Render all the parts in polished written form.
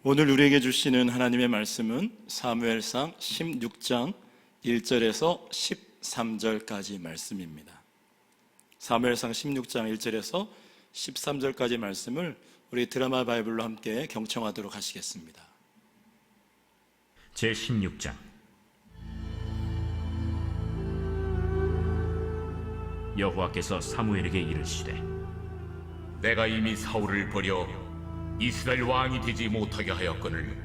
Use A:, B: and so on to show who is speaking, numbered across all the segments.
A: 오늘 우리에게 주시는 하나님의 말씀은 사무엘상 16장 1절에서 13절까지 말씀입니다. 사무엘상 16장 1절에서 13절까지 말씀을 우리 드라마 바이블로 함께 경청하도록 하시겠습니다.
B: 제16장. 여호와께서 사무엘에게 이르시되,
C: 내가 이미 사울을 버려 이스라엘 왕이 되지 못하게 하였거늘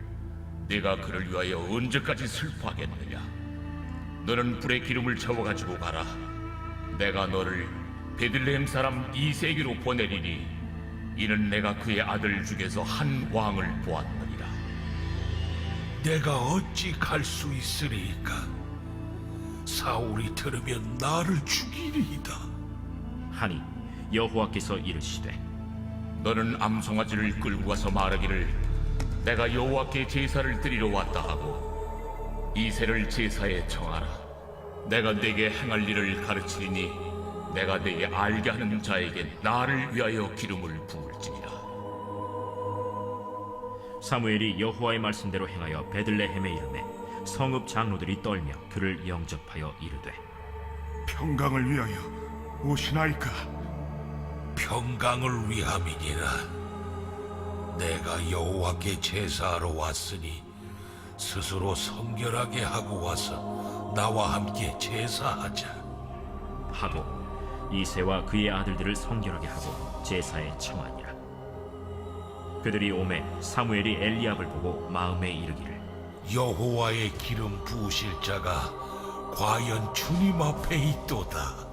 C: 내가 그를 위하여 언제까지 슬퍼하겠느냐. 너는 불에 기름을 채워가지고 가라. 내가 너를 베들레헴 사람 이새에게로 보내리니 이는 내가 그의 아들 중에서 한 왕을 보았느니라.
D: 내가 어찌 갈 수 있으리이까? 사울이 들으면 나를 죽이리이다.
B: 하니 여호와께서 이르시되,
C: 너는 암송아지를 끌고 가서 말하기를 내가 여호와께 제사를 드리러 왔다 하고 이새를 제사에 청하라. 내가 네게 행할 일을 가르치리니 내가 네게 알게 하는 자에게 나를 위하여 기름을 부을지니라.
B: 사무엘이 여호와의 말씀대로 행하여 베들레헴에 이르매 성읍 장로들이 떨며 그를 영접하여 이르되,
E: 평강을 위하여 오시나이까?
D: 평강을 위함이니라. 내가 여호와께 제사하러 왔으니 스스로 성결하게 하고 와서 나와 함께 제사하자
B: 하고 이새와 그의 아들들을 성결하게 하고 제사에 청하니라. 그들이 오매 사무엘이 엘리압을 보고 마음에 이르기를,
D: 여호와의 기름 부으실 자가 과연 주님 앞에 있도다.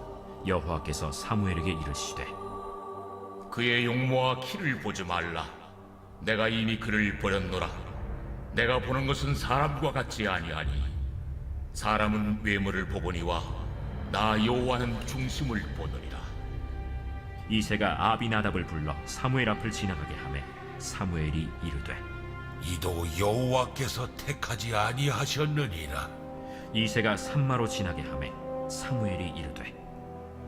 B: 여호와께서 사무엘에게 이르시되,
C: 그의 용모와 키를 보지 말라. 내가 이미 그를 버렸노라. 내가 보는 것은 사람과 같지 아니하니 사람은 외모를 보거니와 나 여호와는 중심을 보느니라.
B: 이새가 아비나답을 불러 사무엘 앞을 지나가게 하매 사무엘이 이르되,
D: 이도 여호와께서 택하지 아니하셨느니라.
B: 이새가 산마로 지나게 하매 사무엘이 이르되,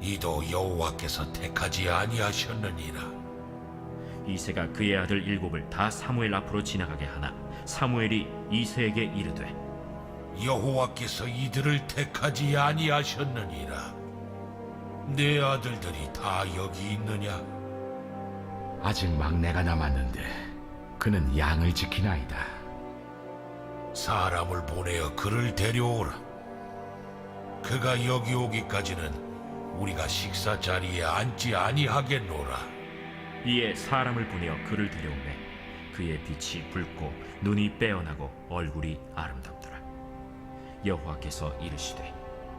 D: 이도 여호와께서 택하지 아니하셨느니라.
B: 이새가 그의 아들 7을 다 사무엘 앞으로 지나가게 하나 사무엘이 이새에게 이르되,
D: 여호와께서 이들을 택하지 아니하셨느니라. 내 아들들이 다 여기 있느냐?
F: 아직 막내가 남았는데 그는 양을 지키나이다.
D: 사람을 보내어 그를 데려오라. 그가 여기 오기까지는 우리가 식사 자리에 앉지 아니하겠노라.
B: 이에 사람을 보내어 그를 데려오매 그의 빛이 붉고 눈이 빼어나고 얼굴이 아름답더라. 여호와께서 이르시되,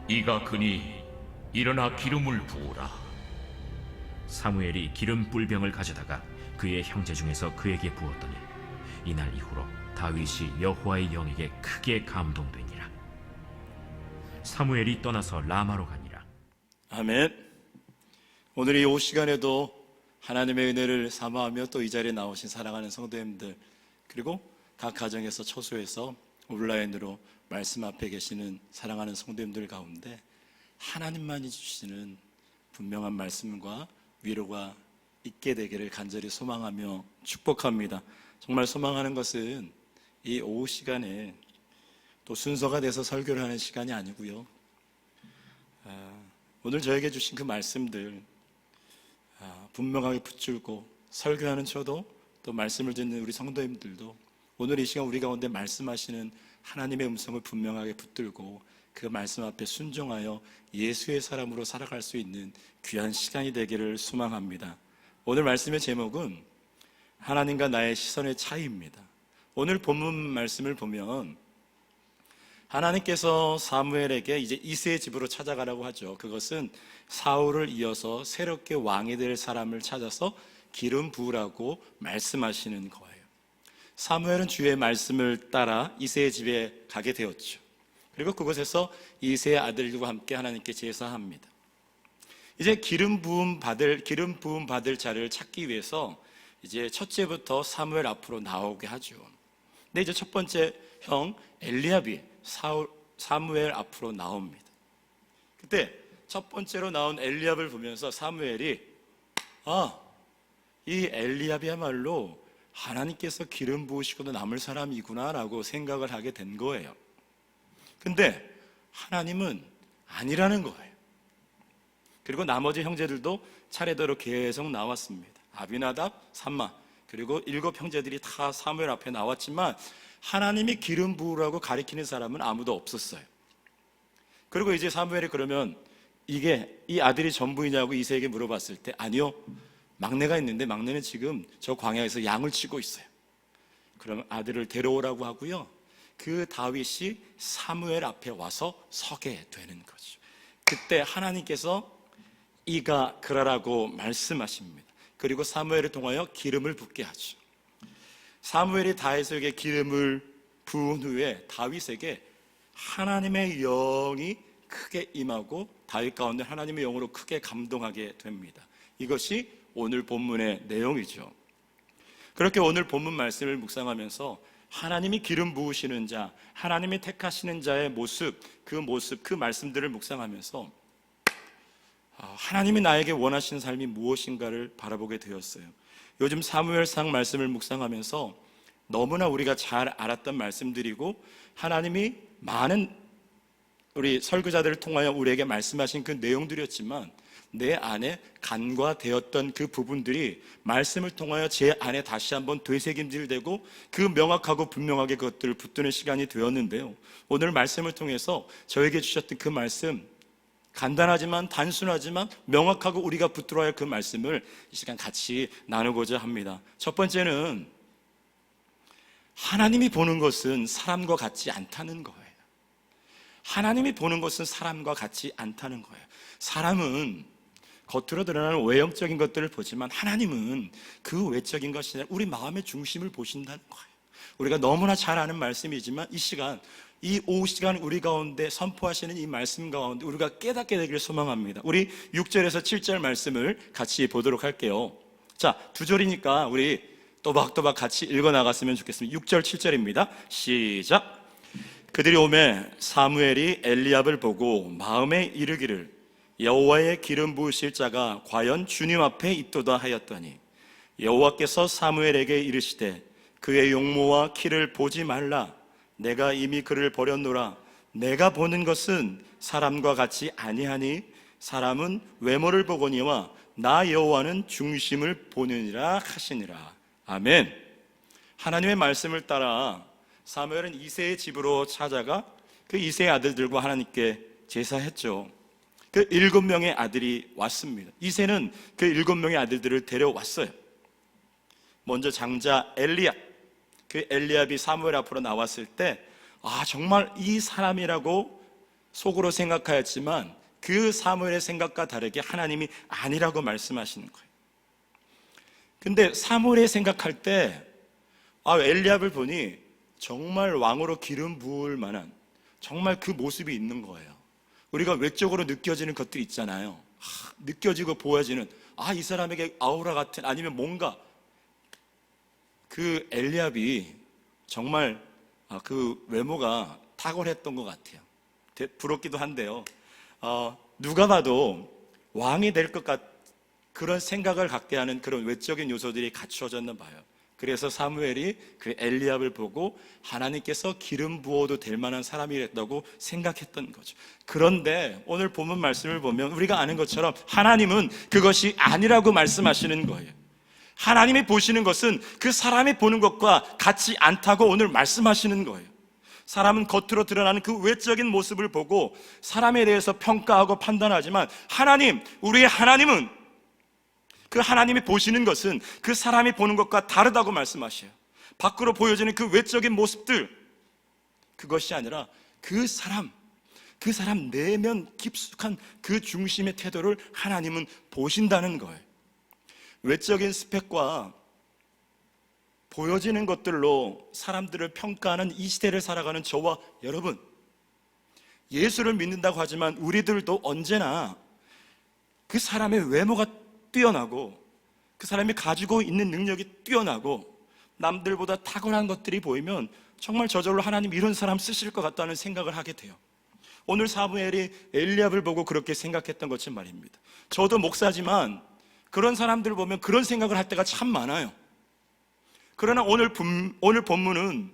C: 이가 그니 일어나 기름을 부으라.
B: 사무엘이 기름 뿔병을 가져다가 그의 형제 중에서 그에게 부었더니 이날 이후로 다윗이 여호와의 영에게 크게 감동되니라. 사무엘이 떠나서 라마로 가니라.
A: 아멘. 오늘 이 오후 시간에도 하나님의 은혜를 사모하며 또 이 자리에 나오신 사랑하는 성도님들, 그리고 각 가정에서 처소에서 온라인으로 말씀 앞에 계시는 사랑하는 성도님들 가운데 하나님만이 주시는 분명한 말씀과 위로가 있게 되기를 간절히 소망하며 축복합니다. 정말 소망하는 것은 이 오후 시간에 또 순서가 돼서 설교를 하는 시간이 아니고요, 오늘 저에게 주신 그 말씀들 분명하게 붙들고 설교하는 저도, 또 말씀을 듣는 우리 성도님들도 오늘 이 시간 우리 가운데 말씀하시는 하나님의 음성을 분명하게 붙들고 그 말씀 앞에 순종하여 예수의 사람으로 살아갈 수 있는 귀한 시간이 되기를 소망합니다. 오늘 말씀의 제목은 하나님과 나의 시선의 차이입니다. 오늘 본문 말씀을 보면 하나님께서 사무엘에게 이제 이새의 집으로 찾아가라고 하죠. 그것은 사울을 이어서 새롭게 왕이 될 사람을 찾아서 기름 부으라고 말씀하시는 거예요. 사무엘은 주의 말씀을 따라 이새의 집에 가게 되었죠. 그리고 그곳에서 이새의 아들들과 함께 하나님께 제사합니다. 이제 기름 부음 받을 자를 찾기 위해서 이제 첫째부터 사무엘 앞으로 나오게 하죠. 근데 이제 첫 번째 형 엘리압이 사무엘 앞으로 나옵니다. 그때 첫 번째로 나온 엘리압을 보면서 사무엘이 이 엘리압이야말로 하나님께서 기름 부으시고도 남을 사람이구나라고 생각을 하게 된 거예요. 근데 하나님은 아니라는 거예요. 그리고 나머지 형제들도 차례대로 계속 나왔습니다. 아비나답, 삼마, 그리고 7 형제들이 다 사무엘 앞에 나왔지만 하나님이 기름 부으라고 가리키는 사람은 아무도 없었어요. 그리고 이제 사무엘이 그러면 이게 이 아들이 전부이냐고 이새에게 물어봤을 때 아니요, 막내가 있는데 막내는 지금 저 광야에서 양을 치고 있어요. 그러면 아들을 데려오라고 하고요, 그 다윗이 사무엘 앞에 와서 서게 되는 거죠. 그때 하나님께서 이가 그러라고 말씀하십니다. 그리고 사무엘을 통하여 기름을 붓게 하죠. 사무엘이 다윗에게 기름을 부은 후에 다윗에게 하나님의 영이 크게 임하고 다윗 가운데 하나님의 영으로 크게 감동하게 됩니다. 이것이 오늘 본문의 내용이죠. 그렇게 오늘 본문 말씀을 묵상하면서 하나님이 기름 부으시는 자, 하나님이 택하시는 자의 모습, 그 말씀들을 묵상하면서 하나님이 나에게 원하시는 삶이 무엇인가를 바라보게 되었어요. 요즘 사무엘상 말씀을 묵상하면서 너무나 우리가 잘 알았던 말씀들이고 하나님이 많은 우리 설교자들을 통하여 우리에게 말씀하신 그 내용들이었지만 내 안에 간과되었던 그 부분들이 말씀을 통하여 제 안에 다시 한번 되새김질되고 그 명확하고 분명하게 그것들을 붙드는 시간이 되었는데요, 오늘 말씀을 통해서 저에게 주셨던 그 말씀, 간단하지만 단순하지만 명확하고 우리가 붙들어야 할 그 말씀을 이 시간 같이 나누고자 합니다. 첫 번째는 하나님이 보는 것은 사람과 같지 않다는 거예요. 하나님이 보는 것은 사람과 같지 않다는 거예요. 사람은 겉으로 드러나는 외형적인 것들을 보지만 하나님은 그 외적인 것이 아니라 우리 마음의 중심을 보신다는 거예요. 우리가 너무나 잘 아는 말씀이지만 이 시간, 이 오후 시간 우리 가운데 선포하시는 이 말씀 가운데 우리가 깨닫게 되기를 소망합니다. 우리 6절에서 7절 말씀을 같이 보도록 할게요. 자, 2절이니까 우리 또박또박 같이 읽어 나갔으면 좋겠습니다. 6절 7절입니다. 시작. 그들이 오매 사무엘이 엘리압을 보고 마음에 이르기를 여호와의 기름 부으실 자가 과연 주님 앞에 있도다 하였더니 여호와께서 사무엘에게 이르시되 그의 용모와 키를 보지 말라. 내가 이미 그를 버렸노라. 내가 보는 것은 사람과 같이 아니하니 사람은 외모를 보거니와 나 여호와는 중심을 보느니라 하시니라. 아멘. 하나님의 말씀을 따라 사무엘은 이새의 집으로 찾아가 그 이새의 아들들과 하나님께 제사했죠. 그 7명의 아들이 왔습니다. 이새는 그 7명의 아들들을 데려왔어요. 먼저 장자 엘리압, 그 엘리압이 사무엘 앞으로 나왔을 때 정말 이 사람이라고 속으로 생각하였지만 그 사무엘의 생각과 다르게 하나님이 아니라고 말씀하시는 거예요. 근데 사무엘이 생각할 때 엘리압을 보니 정말 왕으로 기름 부을 만한 정말 그 모습이 있는 거예요. 우리가 외적으로 느껴지는 것들이 있잖아요. 느껴지고 보여지는 이 사람에게 아우라 같은, 아니면 뭔가 그 엘리압이 정말 그 외모가 탁월했던 것 같아요. 부럽기도 한데요, 누가 봐도 왕이 될 것 같은 그런 생각을 갖게 하는 그런 외적인 요소들이 갖추어졌나 봐요. 그래서 사무엘이 그 엘리압을 보고 하나님께서 기름 부어도 될 만한 사람이랬다고 생각했던 거죠. 그런데 오늘 본문 말씀을 보면 우리가 아는 것처럼 하나님은 그것이 아니라고 말씀하시는 거예요. 하나님이 보시는 것은 그 사람이 보는 것과 같지 않다고 오늘 말씀하시는 거예요. 사람은 겉으로 드러나는 그 외적인 모습을 보고 사람에 대해서 평가하고 판단하지만 우리의 하나님은, 그 하나님이 보시는 것은 그 사람이 보는 것과 다르다고 말씀하셔요. 밖으로 보여지는 그 외적인 모습들, 그것이 아니라 그 사람 내면 깊숙한 그 중심의 태도를 하나님은 보신다는 거예요. 외적인 스펙과 보여지는 것들로 사람들을 평가하는 이 시대를 살아가는 저와 여러분, 예수를 믿는다고 하지만 우리들도 언제나 그 사람의 외모가 뛰어나고 그 사람이 가지고 있는 능력이 뛰어나고 남들보다 탁월한 것들이 보이면 정말 저절로 하나님 이런 사람 쓰실 것 같다는 생각을 하게 돼요. 오늘 사무엘이 엘리압을 보고 그렇게 생각했던 것처럼 말입니다. 저도 목사지만 그런 사람들 보면 그런 생각을 할 때가 참 많아요. 그러나 오늘 본문은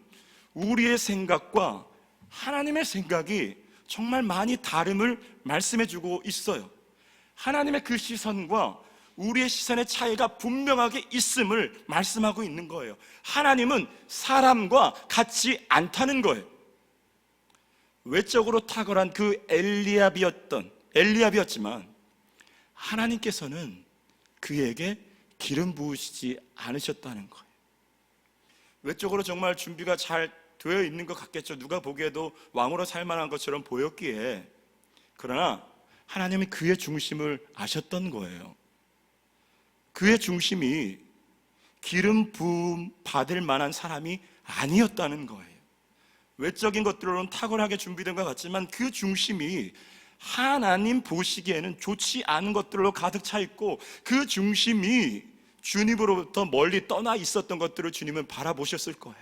A: 우리의 생각과 하나님의 생각이 정말 많이 다름을 말씀해 주고 있어요. 하나님의 그 시선과 우리의 시선의 차이가 분명하게 있음을 말씀하고 있는 거예요. 하나님은 사람과 같지 않다는 거예요. 외적으로 탁월한 그 엘리압이었지만 하나님께서는 그에게 기름 부으시지 않으셨다는 거예요. 외적으로 정말 준비가 잘 되어 있는 것 같겠죠. 누가 보기에도 왕으로 살만한 것처럼 보였기에. 그러나 하나님이 그의 중심을 아셨던 거예요. 그의 중심이 기름 부음 받을 만한 사람이 아니었다는 거예요. 외적인 것들로는 탁월하게 준비된 것 같지만 그 중심이 하나님 보시기에는 좋지 않은 것들로 가득 차 있고, 그 중심이 주님으로부터 멀리 떠나 있었던 것들을 주님은 바라보셨을 거예요.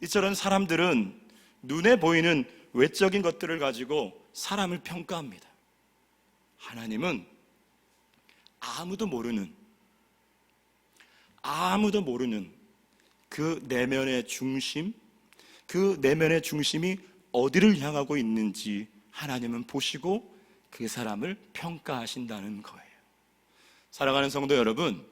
A: 이처럼 사람들은 눈에 보이는 외적인 것들을 가지고 사람을 평가합니다. 하나님은 아무도 모르는 그 내면의 중심, 그 내면의 중심이 어디를 향하고 있는지 하나님은 보시고 그 사람을 평가하신다는 거예요. 사랑하는 성도 여러분,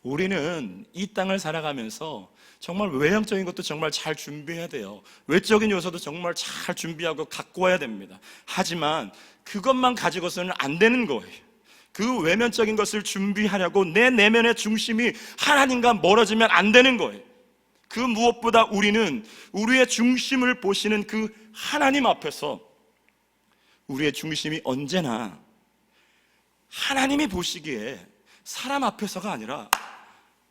A: 우리는 이 땅을 살아가면서 정말 외형적인 것도 정말 잘 준비해야 돼요. 외적인 요소도 정말 잘 준비하고 갖고 와야 됩니다. 하지만 그것만 가지고서는 안 되는 거예요. 그 외면적인 것을 준비하려고 내 내면의 중심이 하나님과 멀어지면 안 되는 거예요. 그 무엇보다 우리는 우리의 중심을 보시는 그 하나님 앞에서 우리의 중심이 언제나 하나님이 보시기에 사람 앞에서가 아니라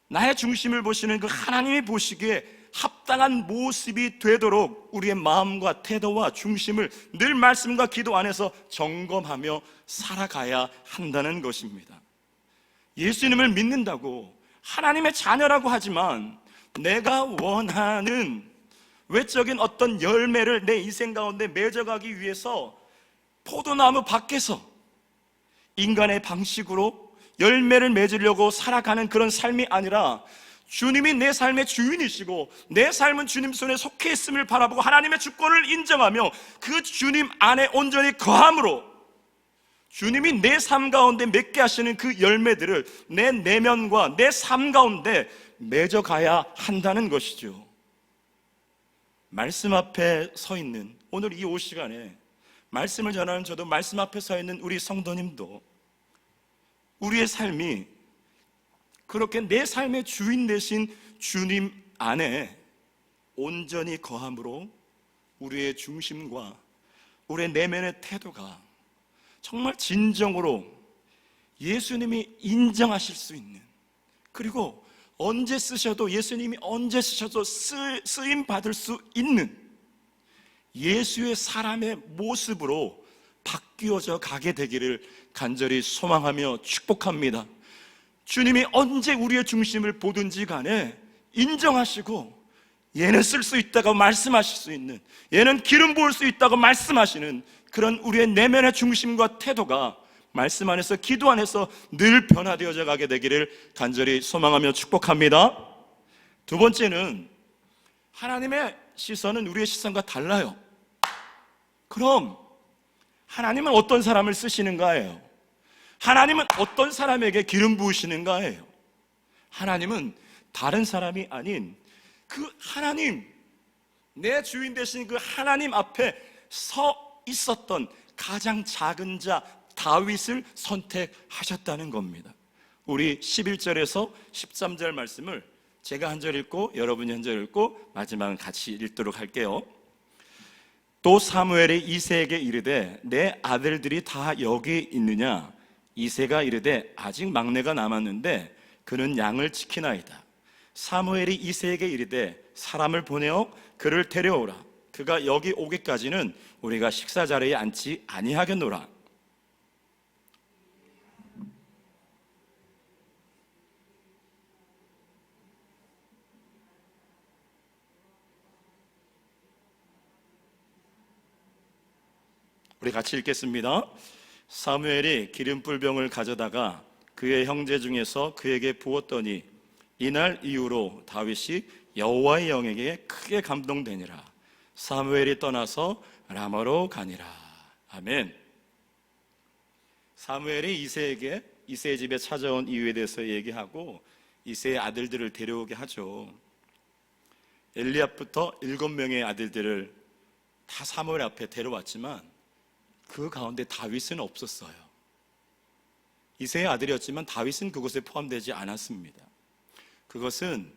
A: 나의 중심을 보시는 그 하나님이 보시기에 합당한 모습이 되도록 우리의 마음과 태도와 중심을 늘 말씀과 기도 안에서 점검하며 살아가야 한다는 것입니다. 예수님을 믿는다고 하나님의 자녀라고 하지만 내가 원하는 외적인 어떤 열매를 내 인생 가운데 맺어가기 위해서 포도나무 밖에서 인간의 방식으로 열매를 맺으려고 살아가는 그런 삶이 아니라, 주님이 내 삶의 주인이시고 내 삶은 주님 손에 속해 있음을 바라보고 하나님의 주권을 인정하며 그 주님 안에 온전히 거함으로 주님이 내 삶 가운데 맺게 하시는 그 열매들을 내 내면과 내 삶 가운데 맺어가야 한다는 것이죠. 말씀 앞에 서 있는, 오늘 이 오후 시간에 말씀을 전하는 저도, 말씀 앞에 서 있는 우리 성도님도 우리의 삶이 그렇게 내 삶의 주인 되신 주님 안에 온전히 거함으로 우리의 중심과 우리의 내면의 태도가 정말 진정으로 예수님이 인정하실 수 있는, 그리고 언제 쓰셔도 예수님이 언제 쓰셔도 쓰임 받을 수 있는 예수의 사람의 모습으로 바뀌어져 가게 되기를 간절히 소망하며 축복합니다. 주님이 언제 우리의 중심을 보든지 간에 인정하시고 얘는 쓸 수 있다고 말씀하실 수 있는, 얘는 기름 부을 수 있다고 말씀하시는 그런 우리의 내면의 중심과 태도가 말씀 안에서, 기도 안에서 늘 변화되어져 가게 되기를 간절히 소망하며 축복합니다. 두 번째는 하나님의 시선은 우리의 시선과 달라요. 그럼 하나님은 어떤 사람을 쓰시는가예요? 하나님은 어떤 사람에게 기름 부으시는가예요? 하나님은 다른 사람이 아닌 그 하나님, 내 주인 되신 그 하나님 앞에 서 있었던 가장 작은 자 다윗을 선택하셨다는 겁니다. 우리 11절에서 13절 말씀을 제가 한 절 읽고 여러분이 한 절 읽고 마지막은 같이 읽도록 할게요. 또 사무엘이 이새에게 이르되 내 아들들이 다 여기 있느냐? 이새가 이르되 아직 막내가 남았는데 그는 양을 지키나이다. 사무엘이 이새에게 이르되 사람을 보내어 그를 데려오라. 그가 여기 오기까지는 우리가 식사 자리에 앉지 아니하겠노라. 우리 같이 읽겠습니다. 사무엘이 기름불병을 가져다가 그의 형제 중에서 그에게 부었더니 이날 이후로 다윗이 여호와의 영에게 크게 감동되니라. 사무엘이 떠나서 라마로 가니라. 아멘. 사무엘이 이새의 집에 찾아온 이유에 대해서 얘기하고 이새의 아들들을 데려오게 하죠. 엘리압부터 7명의 아들들을 다 사무엘 앞에 데려왔지만 그 가운데 다윗은 없었어요. 이새의 아들이었지만 다윗은 그곳에 포함되지 않았습니다. 그것은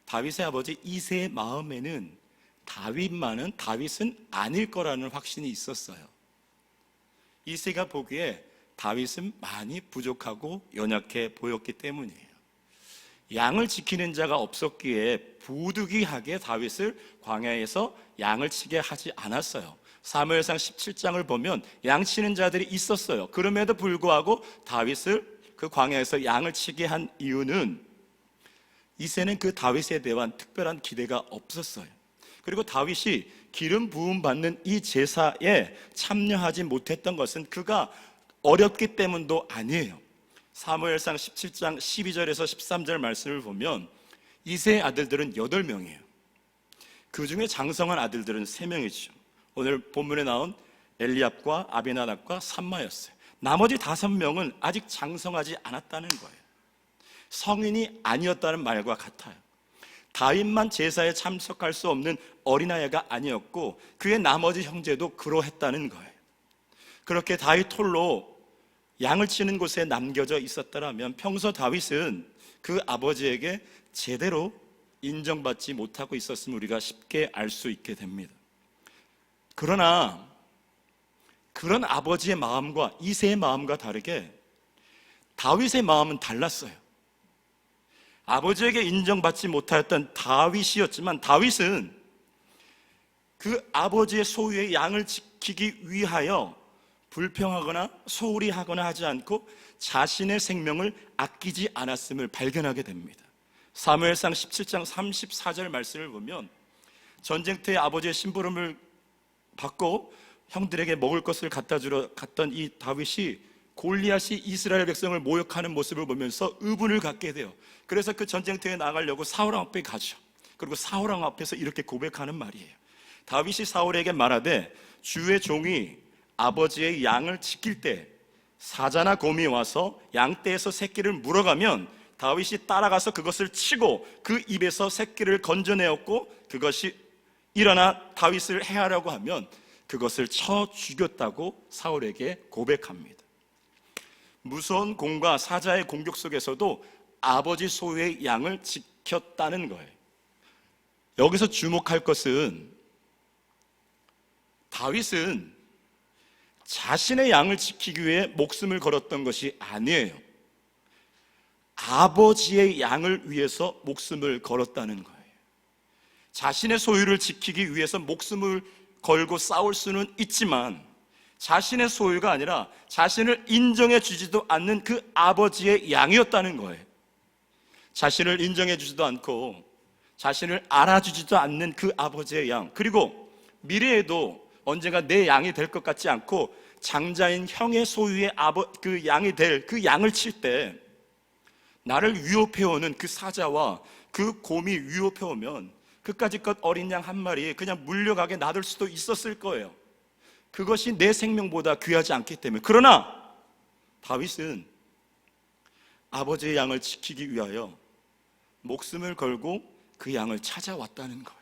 A: 다윗의 아버지 이새의 마음에는 다윗은 아닐 거라는 확신이 있었어요. 이새가 보기에 다윗은 많이 부족하고 연약해 보였기 때문이에요. 양을 지키는 자가 없었기에 부득이하게 다윗을 광야에서 양을 치게 하지 않았어요. 사무엘상 17장을 보면 양 치는 자들이 있었어요. 그럼에도 불구하고 다윗을 그 광야에서 양을 치게 한 이유는 이새는 그 다윗에 대한 특별한 기대가 없었어요. 그리고 다윗이 기름 부음 받는 이 제사에 참여하지 못했던 것은 그가 어렵기 때문도 아니에요. 사무엘상 17장 12절에서 13절 말씀을 보면 이새의 아들들은 8명이에요. 그 중에 장성한 아들들은 3명이죠. 오늘 본문에 나온 엘리압과 아비나답과 삼마였어요. 나머지 5명은 아직 장성하지 않았다는 거예요. 성인이 아니었다는 말과 같아요. 다윗만 제사에 참석할 수 없는 어린아이가 아니었고 그의 나머지 형제도 그러했다는 거예요. 그렇게 다윗 홀로 양을 치는 곳에 남겨져 있었더라면 평소 다윗은 그 아버지에게 제대로 인정받지 못하고 있었음을 우리가 쉽게 알 수 있게 됩니다. 그러나 그런 아버지의 마음과 이새의 마음과 다르게 다윗의 마음은 달랐어요. 아버지에게 인정받지 못하였던 다윗이었지만 다윗은 그 아버지의 소유의 양을 지키기 위하여 불평하거나 소홀히 하거나 하지 않고 자신의 생명을 아끼지 않았음을 발견하게 됩니다. 사무엘상 17장 34절 말씀을 보면 전쟁터에 아버지의 심부름을 받고 형들에게 먹을 것을 갖다 주러 갔던 이 다윗이 골리앗이 이스라엘 백성을 모욕하는 모습을 보면서 의분을 갖게 돼요. 그래서 그 전쟁터에 나가려고 사울왕 앞에 가죠. 그리고 사울왕 앞에서 이렇게 고백하는 말이에요. 다윗이 사울에게 말하되 주의 종이 아버지의 양을 지킬 때 사자나 곰이 와서 양떼에서 새끼를 물어가면 다윗이 따라가서 그것을 치고 그 입에서 새끼를 건져내었고 그것이 일어나 다윗을 해하려고 하면 그것을 쳐 죽였다고 사울에게 고백합니다. 무서운 곰과 사자의 공격 속에서도 아버지 소유의 양을 지켰다는 거예요. 여기서 주목할 것은 다윗은 자신의 양을 지키기 위해 목숨을 걸었던 것이 아니에요. 아버지의 양을 위해서 목숨을 걸었다는 거예요. 자신의 소유를 지키기 위해서 목숨을 걸고 싸울 수는 있지만 자신의 소유가 아니라 자신을 인정해 주지도 않는 그 아버지의 양이었다는 거예요. 자신을 인정해 주지도 않고 자신을 알아주지도 않는 그 아버지의 양, 그리고 미래에도 언젠가 내 양이 될 것 같지 않고 장자인 형의 소유의 그 양이 될 그 양을 칠 때 나를 위협해오는 그 사자와 그 곰이 위협해오면 그까짓 것 어린 양 한 마리 그냥 물려가게 놔둘 수도 있었을 거예요. 그것이 내 생명보다 귀하지 않기 때문에. 그러나 다윗은 아버지의 양을 지키기 위하여 목숨을 걸고 그 양을 찾아왔다는 거예요.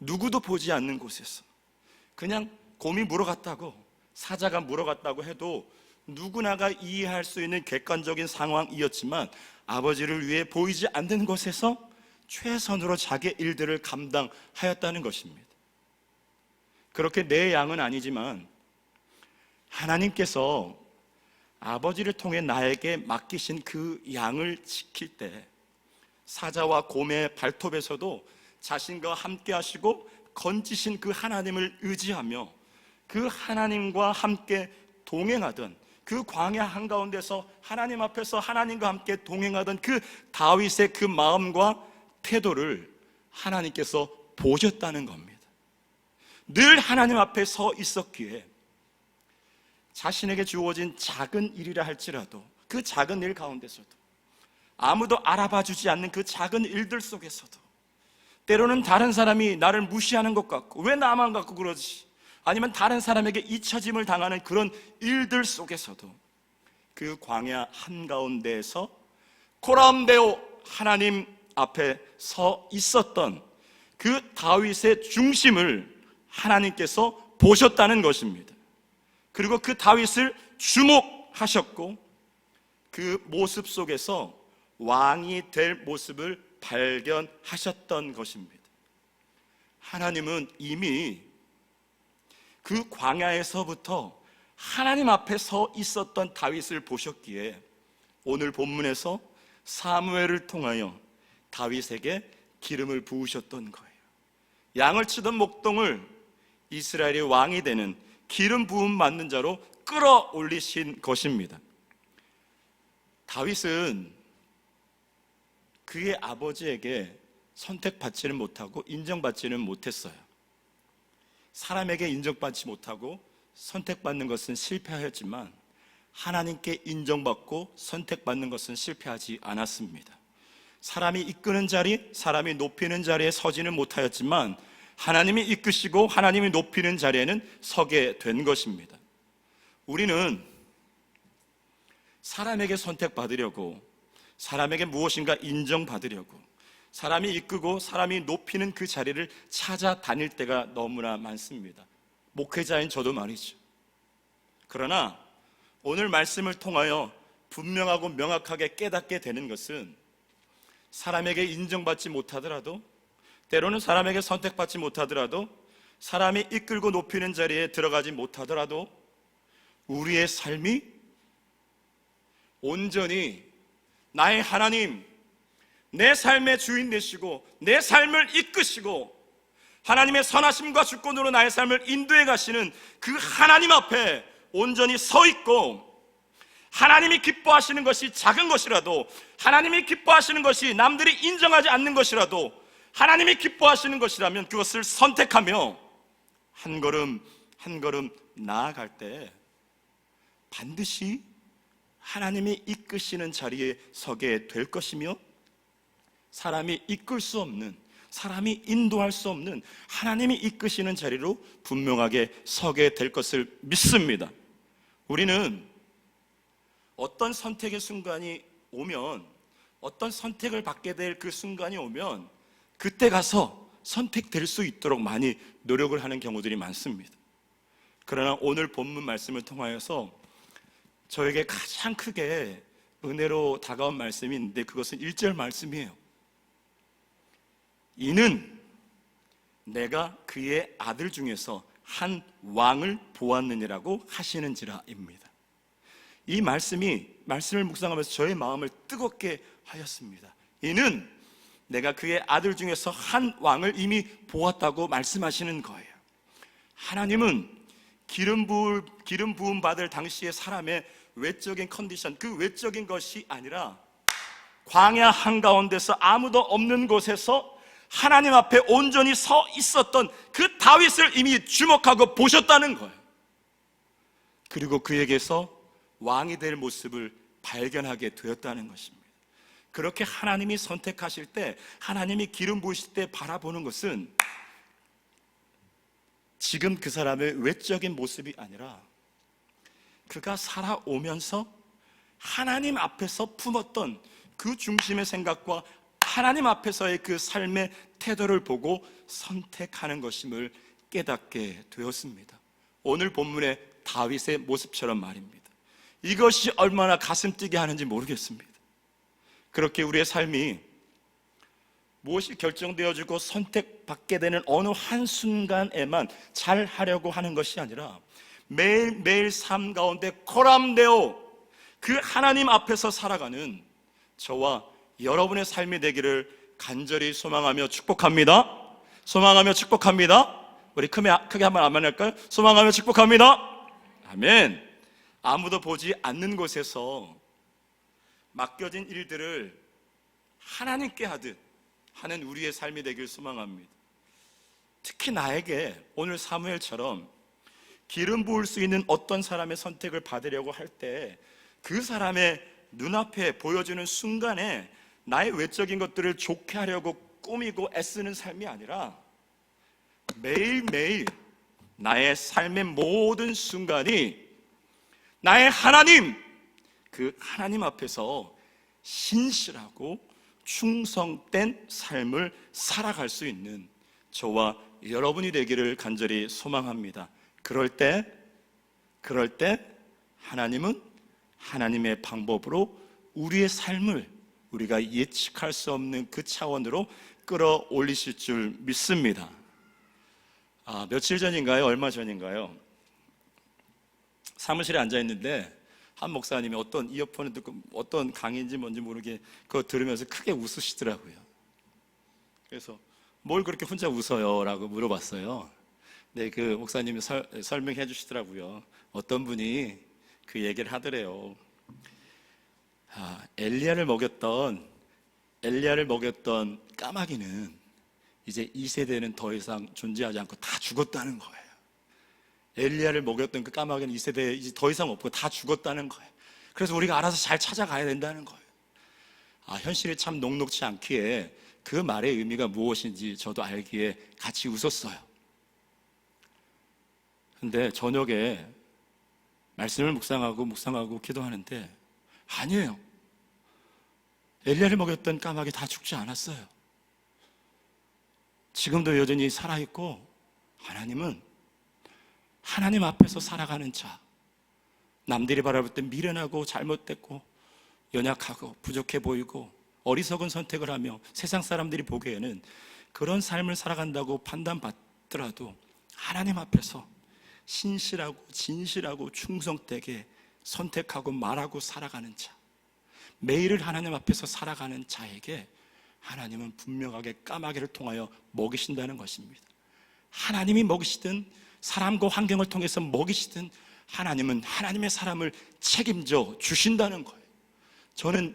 A: 누구도 보지 않는 곳에서 그냥 곰이 물어갔다고 사자가 물어갔다고 해도 누구나가 이해할 수 있는 객관적인 상황이었지만 아버지를 위해 보이지 않는 곳에서 최선으로 자기의 일들을 감당하였다는 것입니다. 그렇게 내 양은 아니지만 하나님께서 아버지를 통해 나에게 맡기신 그 양을 지킬 때 사자와 곰의 발톱에서도 자신과 함께 하시고 건지신 그 하나님을 의지하며 그 하나님과 함께 동행하던 그 광야 한가운데서 하나님 앞에서 하나님과 함께 동행하던 그 다윗의 그 마음과 태도를 하나님께서 보셨다는 겁니다. 늘 하나님 앞에 서 있었기에 자신에게 주어진 작은 일이라 할지라도 그 작은 일 가운데서도 아무도 알아봐 주지 않는 그 작은 일들 속에서도, 때로는 다른 사람이 나를 무시하는 것 같고 왜 나만 갖고 그러지, 아니면 다른 사람에게 잊혀짐을 당하는 그런 일들 속에서도 그 광야 한가운데에서 코람데오 하나님 앞에 서 있었던 그 다윗의 중심을 하나님께서 보셨다는 것입니다. 그리고 그 다윗을 주목하셨고 그 모습 속에서 왕이 될 모습을 발견하셨던 것입니다. 하나님은 이미 그 광야에서부터 하나님 앞에 서 있었던 다윗을 보셨기에 오늘 본문에서 사무엘을 통하여 다윗에게 기름을 부으셨던 거예요. 양을 치던 목동을 이스라엘의 왕이 되는 기름 부음 받는 자로 끌어올리신 것입니다. 다윗은 그의 아버지에게 선택받지는 못하고 인정받지는 못했어요. 사람에게 인정받지 못하고 선택받는 것은 실패하였지만 하나님께 인정받고 선택받는 것은 실패하지 않았습니다. 사람이 이끄는 자리, 사람이 높이는 자리에 서지는 못하였지만 하나님이 이끄시고 하나님이 높이는 자리에는 서게 된 것입니다. 우리는 사람에게 선택받으려고, 사람에게 무엇인가 인정받으려고 사람이 이끄고 사람이 높이는 그 자리를 찾아다닐 때가 너무나 많습니다. 목회자인 저도 말이죠. 그러나 오늘 말씀을 통하여 분명하고 명확하게 깨닫게 되는 것은 사람에게 인정받지 못하더라도, 때로는 사람에게 선택받지 못하더라도, 사람이 이끌고 높이는 자리에 들어가지 못하더라도 우리의 삶이 온전히 나의 하나님, 내 삶의 주인 되시고 내 삶을 이끄시고 하나님의 선하심과 주권으로 나의 삶을 인도해 가시는 그 하나님 앞에 온전히 서 있고, 하나님이 기뻐하시는 것이 작은 것이라도, 하나님이 기뻐하시는 것이 남들이 인정하지 않는 것이라도 하나님이 기뻐하시는 것이라면 그것을 선택하며 한 걸음 한 걸음 나아갈 때 반드시 하나님이 이끄시는 자리에 서게 될 것이며, 사람이 이끌 수 없는, 사람이 인도할 수 없는 하나님이 이끄시는 자리로 분명하게 서게 될 것을 믿습니다. 우리는 어떤 선택의 순간이 오면, 어떤 선택을 받게 될 그 순간이 오면 그때 가서 선택될 수 있도록 많이 노력을 하는 경우들이 많습니다. 그러나 오늘 본문 말씀을 통하여서 저에게 가장 크게 은혜로 다가온 말씀이 있는데 그것은 1절 말씀이에요. 이는 내가 그의 아들 중에서 한 왕을 보았느니라고 하시는지라입니다. 이 말씀을 묵상하면서 저의 마음을 뜨겁게 하였습니다. 이는 내가 그의 아들 중에서 한 왕을 이미 보았다고 말씀하시는 거예요. 하나님은 기름 부음 받을 당시의 사람의 외적인 컨디션, 그 외적인 것이 아니라 광야 한가운데서 아무도 없는 곳에서 하나님 앞에 온전히 서 있었던 그 다윗을 이미 주목하고 보셨다는 거예요. 그리고 그에게서 왕이 될 모습을 발견하게 되었다는 것입니다. 그렇게 하나님이 선택하실 때, 하나님이 기름 부으실 때 바라보는 것은 지금 그 사람의 외적인 모습이 아니라 그가 살아오면서 하나님 앞에서 품었던 그 중심의 생각과 하나님 앞에서의 그 삶의 태도를 보고 선택하는 것임을 깨닫게 되었습니다. 오늘 본문의 다윗의 모습처럼 말입니다. 이것이 얼마나 가슴 뛰게 하는지 모르겠습니다. 그렇게 우리의 삶이 무엇이 결정되어지고 선택받게 되는 어느 한순간에만 잘 하려고 하는 것이 아니라 매일매일 삶 가운데 코람데오, 그 하나님 앞에서 살아가는 저와 여러분의 삶이 되기를 간절히 소망하며 축복합니다. 소망하며 축복합니다. 우리 크게 한번 아멘 할까요? 소망하며 축복합니다. 아멘. 아무도 보지 않는 곳에서 맡겨진 일들을 하나님께 하듯 하는 우리의 삶이 되길 소망합니다. 특히 나에게 오늘 사무엘처럼 기름 부을 수 있는 어떤 사람의 선택을 받으려고 할 때 그 사람의 눈앞에 보여주는 순간에 나의 외적인 것들을 좋게 하려고 꾸미고 애쓰는 삶이 아니라 매일매일 나의 삶의 모든 순간이 나의 하나님, 그 하나님 앞에서 신실하고 충성된 삶을 살아갈 수 있는 저와 여러분이 되기를 간절히 소망합니다. 그럴 때 하나님은 하나님의 방법으로 우리의 삶을 우리가 예측할 수 없는 그 차원으로 끌어올리실 줄 믿습니다. 며칠 전인가요? 얼마 전인가요? 사무실에 앉아 있는데 한 목사님이 어떤 이어폰을 듣고 어떤 강의인지 뭔지 모르게 그거 들으면서 크게 웃으시더라고요. 그래서 뭘 그렇게 혼자 웃어요? 라고 물어봤어요. 네, 그 목사님이 설명해 주시더라고요. 어떤 분이 그 얘기를 하더래요. 엘리야를 먹였던 까마귀는 이제 이 세대는 더 이상 존재하지 않고 다 죽었다는 거예요. 엘리야를 먹였던 그 까마귀는 이 세대에 이제 더 이상 없고 다 죽었다는 거예요. 그래서 우리가 알아서 잘 찾아가야 된다는 거예요. 현실이 참 녹록지 않기에 그 말의 의미가 무엇인지 저도 알기에 같이 웃었어요. 근데 저녁에 말씀을 묵상하고 기도하는데 아니에요. 엘리야를 먹였던 까마귀 다 죽지 않았어요. 지금도 여전히 살아있고 하나님은 하나님 앞에서 살아가는 자, 남들이 바라볼 때 미련하고 잘못됐고 연약하고 부족해 보이고 어리석은 선택을 하며 세상 사람들이 보기에는 그런 삶을 살아간다고 판단받더라도 하나님 앞에서 신실하고 진실하고 충성되게 선택하고 말하고 살아가는 자, 매일을 하나님 앞에서 살아가는 자에게 하나님은 분명하게 까마귀를 통하여 먹이신다는 것입니다. 하나님이 먹이시든 사람과 환경을 통해서 먹이시든 하나님은 하나님의 사람을 책임져 주신다는 거예요. 저는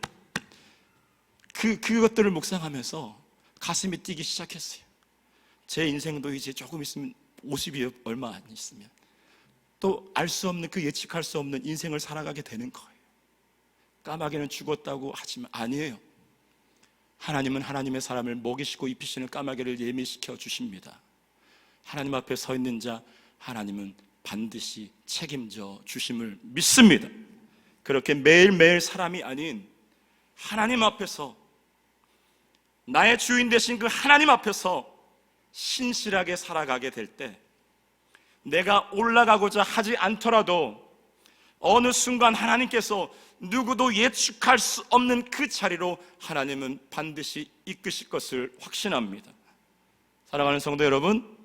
A: 그것들을 묵상하면서 가슴이 뛰기 시작했어요. 제 인생도 이제 조금 있으면 50이 얼마 안 있으면 또 알 수 없는 그 예측할 수 없는 인생을 살아가게 되는 거예요. 까마귀는 죽었다고 하지만 아니에요. 하나님은 하나님의 사람을 먹이시고 입히시는 까마귀를 예미시켜 주십니다. 하나님 앞에 서 있는 자 하나님은 반드시 책임져 주심을 믿습니다. 그렇게 매일매일 사람이 아닌 하나님 앞에서 나의 주인 되신 그 하나님 앞에서 신실하게 살아가게 될 때 내가 올라가고자 하지 않더라도 어느 순간 하나님께서 누구도 예측할 수 없는 그 자리로 하나님은 반드시 이끄실 것을 확신합니다. 사랑하는 성도 여러분,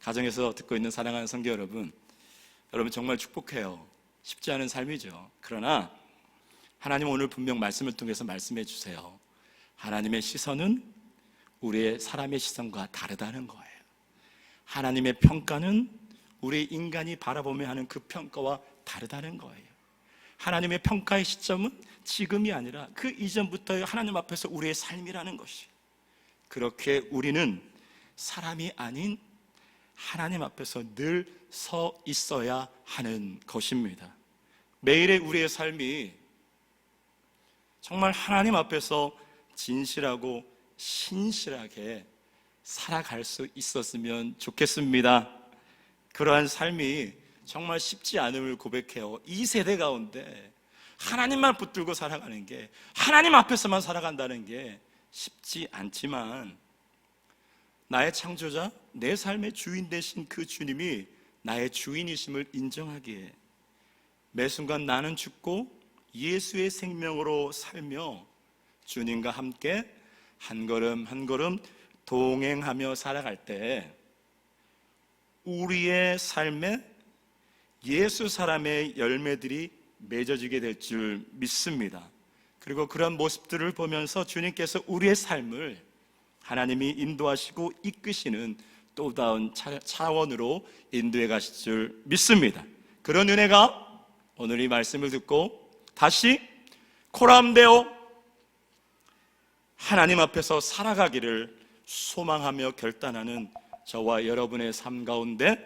A: 가정에서 듣고 있는 사랑하는 성도 여러분, 여러분 정말 축복해요. 쉽지 않은 삶이죠. 그러나 하나님 오늘 분명 말씀을 통해서 말씀해 주세요. 하나님의 시선은 우리의 사람의 시선과 다르다는 거예요. 하나님의 평가는 우리 인간이 바라보며 하는 그 평가와 다르다는 거예요. 하나님의 평가의 시점은 지금이 아니라 그 이전부터 하나님 앞에서 우리의 삶이라는 것이. 그렇게 우리는 사람이 아닌 하나님 앞에서 늘 서 있어야 하는 것입니다. 매일의 우리의 삶이 정말 하나님 앞에서 진실하고 신실하게 살아갈 수 있었으면 좋겠습니다. 그러한 삶이 정말 쉽지 않음을 고백해요. 이 세대 가운데 하나님만 붙들고 살아가는 게, 하나님 앞에서만 살아간다는 게 쉽지 않지만 나의 창조자, 내 삶의 주인 되신 그 주님이 나의 주인이심을 인정하기에 매 순간 나는 죽고 예수의 생명으로 살며 주님과 함께 한 걸음 한 걸음 동행하며 살아갈 때 우리의 삶에 예수 사람의 열매들이 맺어지게 될 줄 믿습니다. 그리고 그런 모습들을 보면서 주님께서 우리의 삶을 하나님이 인도하시고 이끄시는 또 다른 차원으로 인도해 가실 줄 믿습니다. 그런 은혜가 오늘 이 말씀을 듣고 다시 코람되어 하나님 앞에서 살아가기를 소망하며 결단하는 저와 여러분의 삶 가운데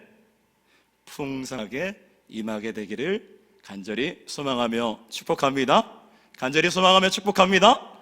A: 풍성하게 임하게 되기를 간절히 소망하며 축복합니다. 간절히 소망하며 축복합니다.